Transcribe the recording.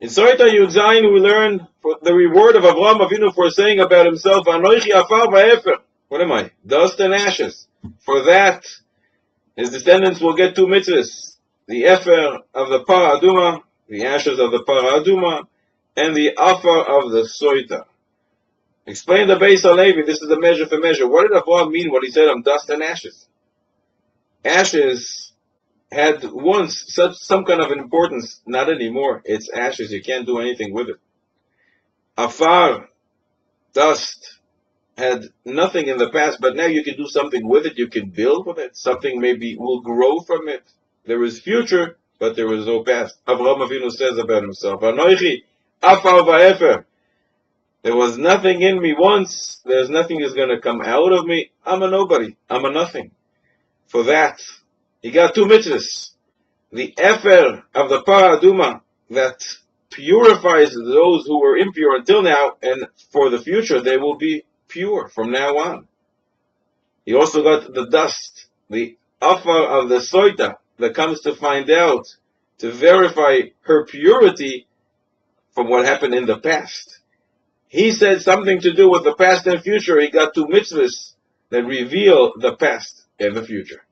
In Soita Yud Zayin, we learn the reward of Avraham Avinu for saying about himself, Anoichi afar va'efer. What am I? Dust and ashes. For that, his descendants will get two mitzvahs. The efer of the para aduma, the ashes of the para aduma, and the afar of the soita. Explain the Beis HaLevi. This is the measure for measure. What did Avraham mean when he said, I'm dust and ashes? Ashes had once some kind of importance, not anymore. It's ashes. You can't do anything with it. Afar, dust, had nothing in the past, but now you can do something with it. You can build with it. Something maybe will grow from it. There is future, but there is no past. Avraham Avinu says about himself, Anoichi, afar va'efer. There was nothing in me once. There's nothing that's going to come out of me. I'm a nobody. I'm a nothing. For that, he got two mitzvahs. The efer of the para aduma that purifies those who were impure until now, and for the future they will be pure from now on. He also got the dust, the afar of the soita that comes to find out, to verify her purity from what happened in the past. He said something to do with the past and future. He got two mitzvahs that reveal the past and the future.